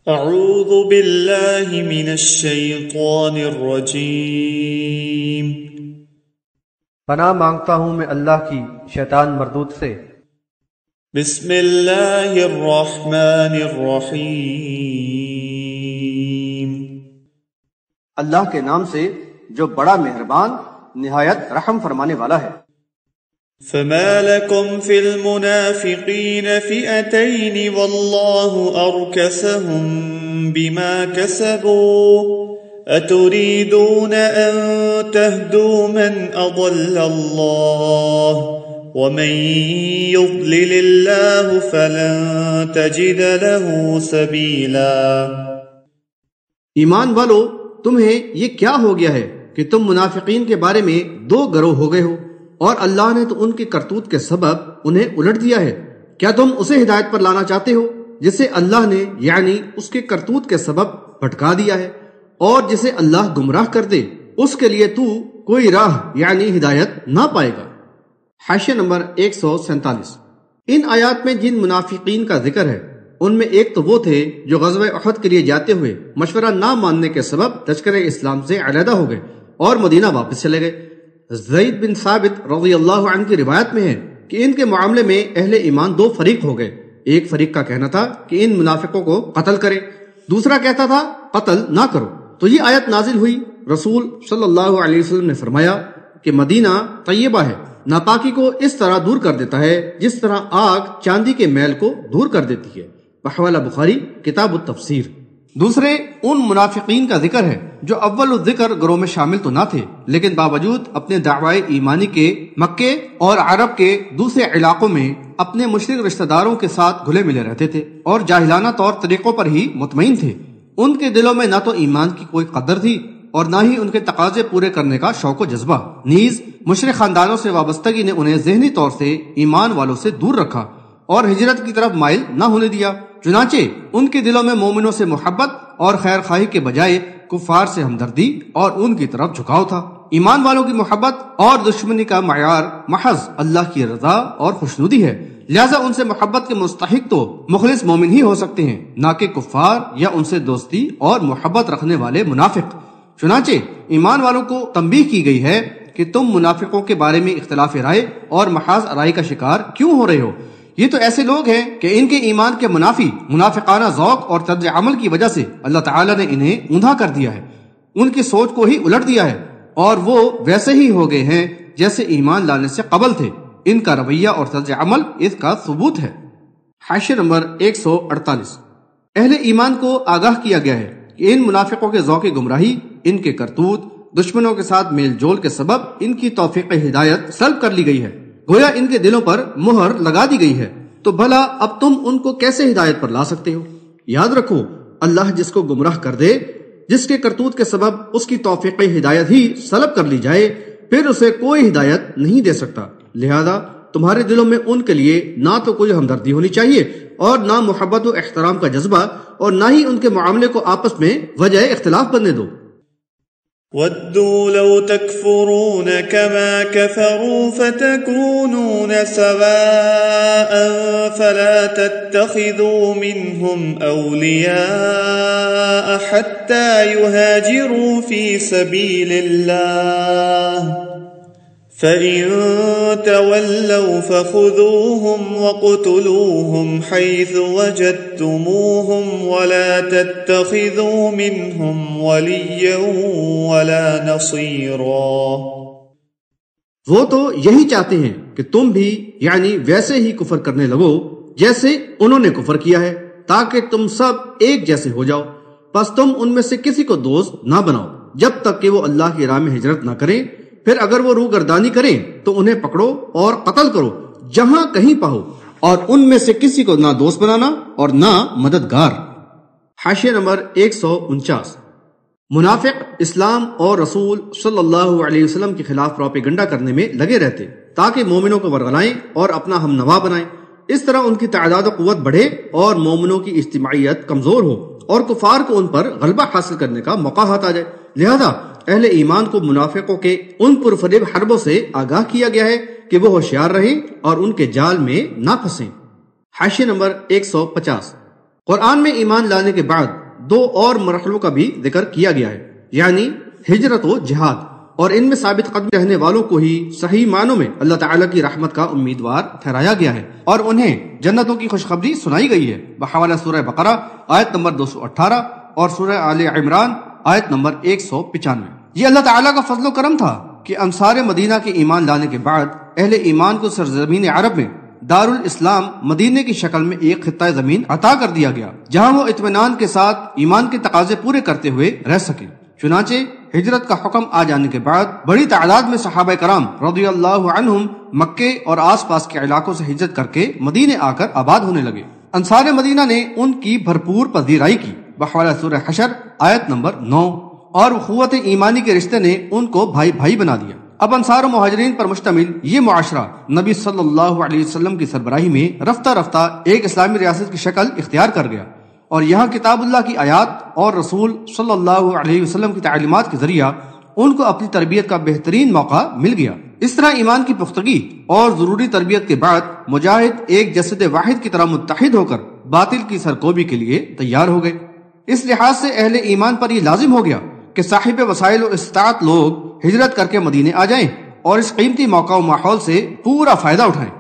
اعوذ باللہ من الشیطان الرجیم۔ پناہ مانگتا ہوں میں اللہ کی شیطان مردود سے۔ بسم اللہ الرحمن الرحیم۔ اللہ کے نام سے جو بڑا مہربان نہایت رحم فرمانے والا ہے۔ فما لكم في المنافقين فئتين والله أركسهم بما كسبوا أتريدون أن تهدوا من أضل الله ومن يضلل الله فلن تجد له سبيلا۔ ایمان والو، تمہیں یہ کیا ہو گیا ہے کہ تم منافقین کے بارے میں دو گروہ ہو گئے ہو، اور اللہ نے تو ان کی کرتوت کے سبب انہیں الٹ دیا ہے۔ کیا تم اسے ہدایت پر لانا چاہتے ہو جسے اللہ نے یعنی اس کے کرتوت کے سبب بھٹکا دیا ہے، اور جسے اللہ گمراہ کر دے اس کے لیے تو کوئی راہ یعنی ہدایت نہ پائے گا۔ حاشیہ نمبر 147۔ ان آیات میں جن منافقین کا ذکر ہے ان میں ایک تو وہ تھے جو غزوہ احد کے لیے جاتے ہوئے مشورہ نہ ماننے کے سبب لشکر اسلام سے علیحدہ ہو گئے اور مدینہ واپس چلے گئے۔ زید بن ثابت رضی اللہ عنہ کی روایت میں ہے کہ ان کے معاملے میں اہل ایمان دو فریق ہو گئے۔ ایک فریق کا کہنا تھا کہ ان منافقوں کو قتل کرے، دوسرا کہتا تھا قتل نہ کرو۔ تو یہ آیت نازل ہوئی۔ رسول صلی اللہ علیہ وسلم نے فرمایا کہ مدینہ طیبہ ہے، ناپاکی کو اس طرح دور کر دیتا ہے جس طرح آگ چاندی کے میل کو دور کر دیتی ہے۔ بحوالہ بخاری کتاب التفسیر۔ دوسرے ان منافقین کا ذکر ہے جو اول الذکر گروہ میں شامل تو نہ تھے، لیکن باوجود اپنے دعوی ایمانی کے مکے اور عرب کے دوسرے علاقوں میں اپنے مشرک رشتہ داروں کے ساتھ گھلے ملے رہتے تھے اور جاہلانہ طور طریقوں پر ہی مطمئن تھے۔ ان کے دلوں میں نہ تو ایمان کی کوئی قدر تھی اور نہ ہی ان کے تقاضے پورے کرنے کا شوق و جذبہ۔ نیز مشرک خاندانوں سے وابستگی نے انہیں ذہنی طور سے ایمان والوں سے دور رکھا اور ہجرت کی طرف مائل نہ ہونے دیا۔ چنانچہ ان کے دلوں میں مومنوں سے محبت اور خیر خواہی کے بجائے کفار سے ہمدردی اور ان کی طرف جھکاؤ تھا۔ ایمان والوں کی محبت اور دشمنی کا معیار محض اللہ کی رضا اور خوشنودی ہے، لہذا ان سے محبت کے مستحق تو مخلص مومن ہی ہو سکتے ہیں، نہ کہ کفار یا ان سے دوستی اور محبت رکھنے والے منافق۔ چنانچہ ایمان والوں کو تنبیہ کی گئی ہے کہ تم منافقوں کے بارے میں اختلاف رائے اور محاذ آرائی کا شکار کیوں ہو رہے ہو؟ یہ تو ایسے لوگ ہیں کہ ان کے ایمان کے منافی منافقانہ ذوق اور طرز عمل کی وجہ سے اللہ تعالیٰ نے انہیں اوندا کر دیا ہے، ان کی سوچ کو ہی الٹ دیا ہے، اور وہ ویسے ہی ہو گئے ہیں جیسے ایمان لانے سے قبل تھے۔ ان کا رویہ اور طرز عمل اس کا ثبوت ہے۔ حاشیہ نمبر 148۔ اہل ایمان کو آگاہ کیا گیا ہے کہ ان منافقوں کے ذوق گمراہی، ان کے کرتوت، دشمنوں کے ساتھ میل جول کے سبب ان کی توفیق ہدایت سلب کر لی گئی ہے، گویا ان کے دلوں پر مہر لگا دی گئی ہے۔ تو بھلا اب تم ان کو کیسے ہدایت پر لا سکتے ہو؟ یاد رکھو، اللہ جس کو گمراہ کر دے، جس کے کرتوت کے سبب اس کی توفیق ہدایت ہی سلب کر لی جائے، پھر اسے کوئی ہدایت نہیں دے سکتا۔ لہذا تمہارے دلوں میں ان کے لیے نہ تو کوئی ہمدردی ہونی چاہیے اور نہ محبت و احترام کا جذبہ، اور نہ ہی ان کے معاملے کو آپس میں وجہ اختلاف بننے دو۔ وَدُّوا لَوْ تَكْفُرُونَ كَمَا كَفَرُوا فَتَكُونُونَ سَوَاءً فَلَا تَتَّخِذُوا مِنْهُمْ أَوْلِيَاءَ حَتَّى يُهَاجِرُوا فِي سَبِيلِ اللَّهِ فَإِن تَوَلَّوْا فَخُذُوهُمْ وَاقْتُلُوهُمْ حَيْثُ وَجَدتُّمُوهُمْ وَلَا تَتَّخِذُوا مِنْهُمْ وَلِيًّا وَلَا نَصِيرًا۔ وہ تو یہی چاہتے ہیں کہ تم بھی یعنی ویسے ہی کفر کرنے لگو جیسے انہوں نے کفر کیا ہے، تاکہ تم سب ایک جیسے ہو جاؤ۔ پس تم ان میں سے کسی کو دوست نہ بناؤ جب تک کہ وہ اللہ کی راہ میں ہجرت نہ کریں، پھر اگر وہ روگردانی کریں تو انہیں پکڑو اور قتل کرو جہاں کہیں پاؤ، اور ان میں سے کسی کو نہ دوست بنانا اور نہ مددگار۔ حاشیہ نمبر 149۔ منافق اسلام اور رسول صلی اللہ علیہ وسلم کے خلاف پروپیگنڈا کرنے میں لگے رہتے تاکہ مومنوں کو ورغلائیں اور اپنا ہم نوا بنائیں۔ اس طرح ان کی تعداد و قوت بڑھے اور مومنوں کی اجتماعیت کمزور ہو اور کفار کو ان پر غلبہ حاصل کرنے کا موقع ہاتھ آ جائے۔ لہذا اہل ایمان کو منافقوں کے ان پرفریب حربوں سے آگاہ کیا گیا ہے کہ وہ ہوشیار رہیں اور ان کے جال میں نہ پھنسیں۔ حاشیہ نمبر 150۔ قرآن میں ایمان لانے کے بعد دو اور مرحلوں کا بھی ذکر کیا گیا ہے، یعنی ہجرت و جہاد، اور ان میں ثابت قدم رہنے والوں کو ہی صحیح معنوں میں اللہ تعالیٰ کی رحمت کا امیدوار ٹھہرایا گیا ہے اور انہیں جنتوں کی خوشخبری سنائی گئی ہے بحوالہ سورہ بقرہ آیت نمبر 218 اور سورہ آل عمران آیت نمبر 195۔ یہ اللہ تعالیٰ کا فضل و کرم تھا کہ انصار مدینہ کے ایمان لانے کے بعد اہل ایمان کو سرزمین عرب میں دارالاسلام مدینے کی شکل میں ایک خطہ زمین عطا کر دیا گیا جہاں وہ اطمینان کے ساتھ ایمان کے تقاضے پورے کرتے ہوئے رہ سکے۔ چنانچہ ہجرت کا حکم آ جانے کے بعد بڑی تعداد میں صحابہ کرام رضی اللہ عنہم مکے اور آس پاس کے علاقوں سے ہجرت کر کے مدینے آ کر آباد ہونے لگے۔ انصار مدینہ نے ان کی بھرپور پذیرائی کی بحوالہ سورہ حشر آیت نمبر 9، اور اخوت ایمانی کے رشتے نے ان کو بھائی بھائی بنا دیا۔ اب انصار و مہاجرین پر مشتمل یہ معاشرہ نبی صلی اللہ علیہ وسلم کی سربراہی میں رفتہ رفتہ ایک اسلامی ریاست کی شکل اختیار کر گیا، اور یہاں کتاب اللہ کی آیات اور رسول صلی اللہ علیہ وسلم کی تعلیمات کے ذریعہ ان کو اپنی تربیت کا بہترین موقع مل گیا۔ اس طرح ایمان کی پختگی اور ضروری تربیت کے بعد مجاہد ایک جسد واحد کی طرح متحد ہو کر باطل کی سرکوبی کے لیے تیار ہو گئے۔ اس لحاظ سے اہل ایمان پر یہ لازم ہو گیا کہ صاحب وسائل و استطاعت لوگ ہجرت کر کے مدینے آ جائیں اور اس قیمتی موقع و ماحول سے پورا فائدہ اٹھائیں۔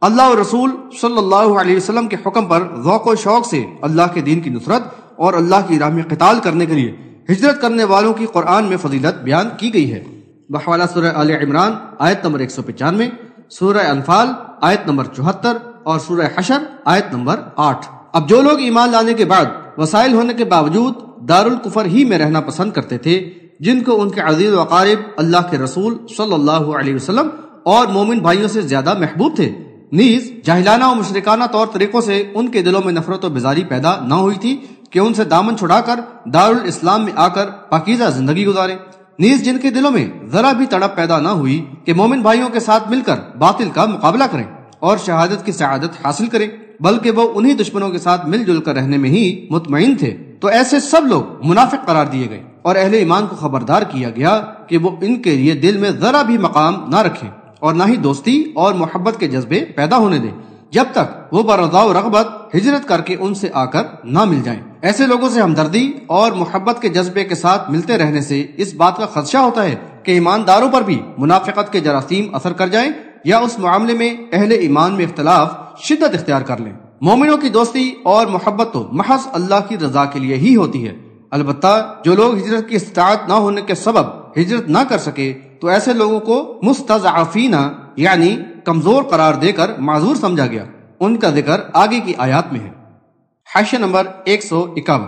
اللہ اور رسول صلی اللہ علیہ وسلم کے حکم پر ذوق و شوق سے اللہ کے دین کی نصرت اور اللہ کی راہ میں قتال کرنے کے لیے ہجرت کرنے والوں کی قرآن میں فضیلت بیان کی گئی ہے بحوالہ سورہ آل عمران آیت نمبر 195، سورہ انفال آیت نمبر 74 اور سورہ حشر آیت نمبر 8۔ اب جو لوگ ایمان لانے کے بعد وسائل ہونے کے باوجود دارالکفر ہی میں رہنا پسند کرتے تھے، جن کو ان کے عزیز و اقارب اللہ کے رسول صلی اللہ علیہ وسلم اور مومن بھائیوں سے زیادہ محبوب تھے، نیز جاہلانہ و مشرکانہ طور طریقوں سے ان کے دلوں میں نفرت و بیزاری پیدا نہ ہوئی تھی کہ ان سے دامن چھڑا کر دارالاسلام میں آ کر پاکیزہ زندگی گزارے، نیز جن کے دلوں میں ذرا بھی تڑپ پیدا نہ ہوئی کہ مومن بھائیوں کے ساتھ مل کر باطل کا مقابلہ کریں اور شہادت کی سعادت حاصل کریں، بلکہ وہ انہی دشمنوں کے ساتھ مل جل کر رہنے میں ہی مطمئن تھے، تو ایسے سب لوگ منافق قرار دیے گئے اور اہل ایمان کو خبردار کیا گیا کہ وہ ان کے لیے دل میں ذرا بھی مقام نہ رکھیں اور نہ ہی دوستی اور محبت کے جذبے پیدا ہونے دیں جب تک وہ برضا و رغبت ہجرت کر کے ان سے آ کر نہ مل جائیں۔ ایسے لوگوں سے ہمدردی اور محبت کے جذبے کے ساتھ ملتے رہنے سے اس بات کا خدشہ ہوتا ہے کہ ایمانداروں پر بھی منافقت کے جراثیم اثر کر جائیں یا اس معاملے میں اہل ایمان میں اختلاف شدت اختیار کر لیں۔ مومنوں کی دوستی اور محبت تو محض اللہ کی رضا کے لیے ہی ہوتی ہے، البتہ جو لوگ ہجرت کی استطاعت نہ ہونے کے سبب ہجرت نہ کر سکے تو ایسے لوگوں کو مستضعفین یعنی کمزور قرار دے کر معذور سمجھا گیا۔ ان کا ذکر آگے کی آیات میں ہے۔ حاشیہ نمبر 151۔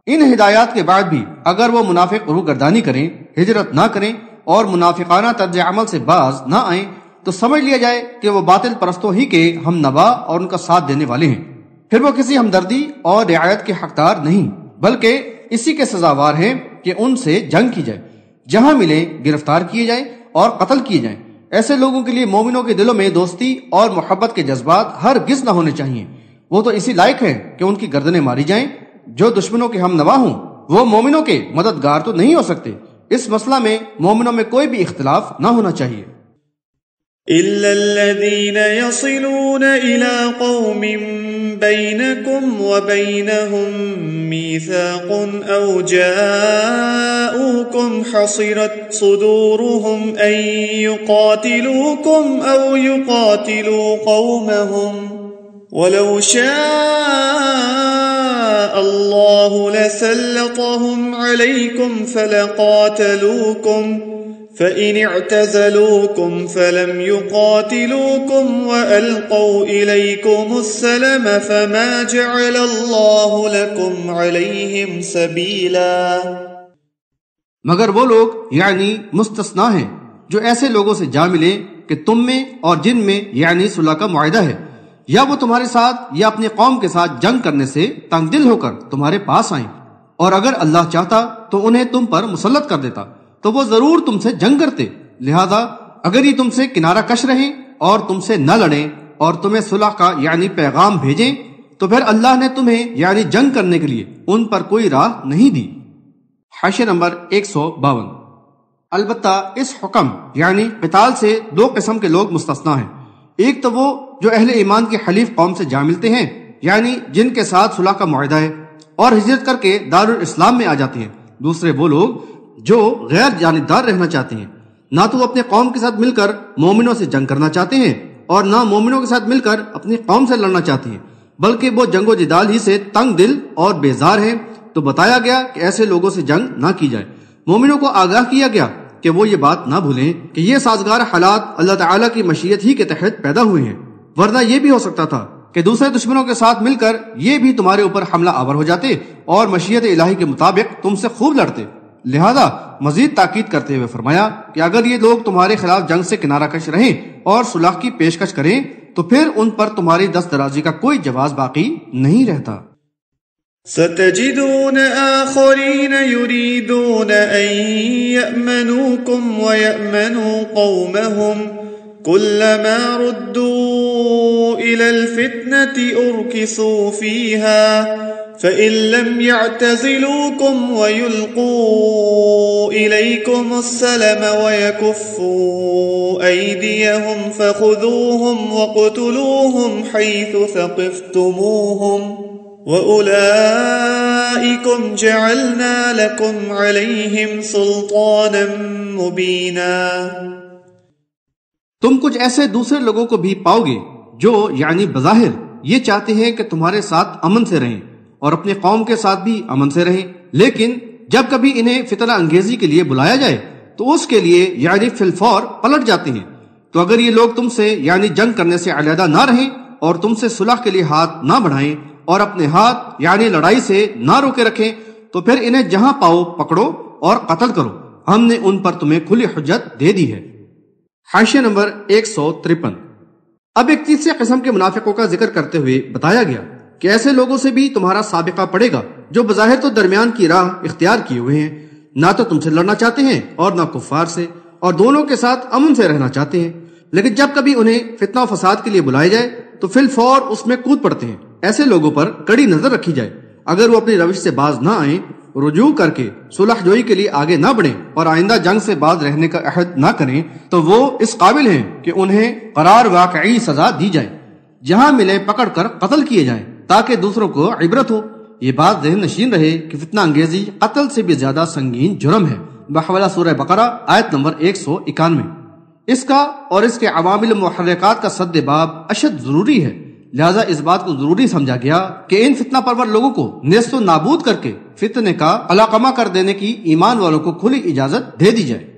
ان ہدایات کے بعد بھی اگر وہ منافق روگردانی کریں، ہجرت نہ کریں اور منافقانہ طرز عمل سے باز نہ آئیں تو سمجھ لیا جائے کہ وہ باطل پرستوں ہی کے ہم نوا اور ان کا ساتھ دینے والے ہیں، پھر وہ کسی ہمدردی اور رعایت کے حقدار نہیں بلکہ اسی کے سزاوار ہیں کہ ان سے جنگ کی جائے، جہاں ملیں گرفتار کیے جائیں اور قتل کیے جائیں۔ ایسے لوگوں کے لیے مومنوں کے دلوں میں دوستی اور محبت کے جذبات ہرگز نہ ہونے چاہیے، وہ تو اسی لائق ہیں کہ ان کی گردنیں ماری جائیں۔ جو دشمنوں کے ہم نوا ہوں وہ مومنوں کے مددگار تو نہیں ہو سکتے۔ اس مسئلہ میں مومنوں میں کوئی بھی اختلاف نہ ہونا چاہیے۔ إِلَّا الَّذِينَ يَصِلُونَ إِلَىٰ قَوْمٍ بَيْنَكُمْ وَبَيْنَهُمْ مِيثَاقٌ أَوْ جَاءُوكُمْ حَصِرَتْ صُدُورُهُمْ أَن يُقَاتِلُوكُمْ أَوْ يُقَاتِلُوا قَوْمَهُمْ وَلَوْ شَاءَ اللَّهُ لَسَلَّطَهُمْ عَلَيْكُمْ فَلَقَاتَلُوكُمْ فَإِنِ اعْتَزَلُوكُمْ فَلَمْ يُقَاتِلُوكُمْ وَأَلْقَوْا إِلَيْكُمُ السَّلَمَ فَمَا جَعَلَ اللَّهُ لَكُمْ عَلَيْهِمْ سَبِيلًا۔ مگر وہ لوگ یعنی مستثنا ہیں جو ایسے لوگوں سے جا ملے کہ تم میں اور جن میں یعنی صلح کا معاہدہ ہے، یا وہ تمہارے ساتھ یا اپنی قوم کے ساتھ جنگ کرنے سے تنگ دل ہو کر تمہارے پاس آئیں، اور اگر اللہ چاہتا تو انہیں تم پر مسلط کر دیتا تو وہ ضرور تم سے جنگ کرتے، لہذا اگر یہ تم سے کنارہ کش رہیں اور تم سے نہ لڑیں اور تمہیں صلح کا یعنی پیغام بھیجیں تو پھر اللہ نے تمہیں یعنی جنگ کرنے کے لیے ان پر کوئی راہ نہیں دی۔ حاشیہ نمبر 152۔ البتہ اس حکم یعنی قتال سے دو قسم کے لوگ مستثنا ہیں، ایک تو وہ جو اہل ایمان کی حلیف قوم سے جا ملتے ہیں یعنی جن کے ساتھ صلح کا معاہدہ ہے اور ہجرت کر کے دارالاسلام میں آ جاتے ہیں۔ دوسرے وہ لوگ جو غیر جانبدار رہنا چاہتے ہیں، نہ تو وہ اپنے قوم کے ساتھ مل کر مومنوں سے جنگ کرنا چاہتے ہیں اور نہ مومنوں کے ساتھ مل کر اپنی قوم سے لڑنا چاہتے ہیں، بلکہ وہ جنگ و جدال ہی سے تنگ دل اور بیزار ہیں۔ تو بتایا گیا کہ ایسے لوگوں سے جنگ نہ کی جائے۔ مومنوں کو آگاہ کیا گیا کہ وہ یہ بات نہ بھولیں کہ یہ سازگار حالات اللہ تعالیٰ کی مشیت ہی کے تحت پیدا ہوئے ہیں، ورنہ یہ بھی ہو سکتا تھا کہ دوسرے دشمنوں کے ساتھ مل کر یہ بھی تمہارے اوپر حملہ آور ہو جاتے اور مشیت الہی کے مطابق تم سے خوب لڑتے۔ لہذا مزید تاکید کرتے ہوئے فرمایا کہ اگر یہ لوگ تمہارے خلاف جنگ سے کنارہ کش رہیں اور صلح کی پیشکش کریں تو پھر ان پر تمہاری دست درازی کا کوئی جواز باقی نہیں رہتا۔ ستجدون آخرین یریدون ان یأمنوکم ویأمنوا قومهم كلما ردوا إلى الفتنة أركسوا فيها فإن لم يعتزلوكم ويلقوا إليكم السلم ويكفوا أيديهم فخذوهم وقتلوهم حيث ثقفتموهم وأولئكم جعلنا لكم عليهم سلطانا مبينا۔ تم کچھ ایسے دوسرے لوگوں کو بھی پاؤ گے جو یعنی بظاہر یہ چاہتے ہیں کہ تمہارے ساتھ امن سے رہیں اور اپنی قوم کے ساتھ بھی امن سے رہیں، لیکن جب کبھی انہیں فتنہ انگیزی کے لیے بلایا جائے تو اس کے لیے یعنی فی الفور پلٹ جاتے ہیں۔ تو اگر یہ لوگ تم سے یعنی جنگ کرنے سے علیحدہ نہ رہیں اور تم سے صلح کے لیے ہاتھ نہ بڑھائیں اور اپنے ہاتھ یعنی لڑائی سے نہ روکے رکھیں تو پھر انہیں جہاں پاؤ پکڑو اور قتل کرو، ہم نے ان پر تمہیں کھلی حجت دے دی ہے۔ حاشیہ نمبر 153۔ اب ایک تیسرے قسم کے منافقوں کا ذکر کرتے ہوئے بتایا گیا کہ ایسے لوگوں سے بھی تمہارا سابقہ پڑے گا جو بظاہر تو درمیان کی راہ اختیار کیے ہوئے ہیں، نہ تو تم سے لڑنا چاہتے ہیں اور نہ کفار سے، اور دونوں کے ساتھ امن سے رہنا چاہتے ہیں، لیکن جب کبھی انہیں فتنہ و فساد کے لیے بلایا جائے تو فی الفور اس میں کود پڑتے ہیں۔ ایسے لوگوں پر کڑی نظر رکھی جائے، اگر وہ اپنی روش سے باز نہ آئیں، رجوع کر کے صلح جوئی کے لیے آگے نہ بڑھیں اور آئندہ جنگ سے باز رہنے کا عہد نہ کریں تو وہ اس قابل ہیں کہ انہیں قرار واقعی سزا دی جائے، جہاں ملے پکڑ کر قتل کیے جائیں تاکہ دوسروں کو عبرت ہو۔ یہ بات ذہن نشین رہے کہ فتنہ انگیزی قتل سے بھی زیادہ سنگین جرم ہے، بحوالہ سورہ بقرہ آیت نمبر 191۔ اس کا اور اس کے عوامل محرکات کا سد باب اشد ضروری ہے، لہذا اس بات کو ضروری سمجھا گیا کہ ان فتنہ پرور لوگوں کو نیست و نابود کر کے فتنے کا قلقمہ کر دینے کی ایمان والوں کو کھلی اجازت دے دی جائے۔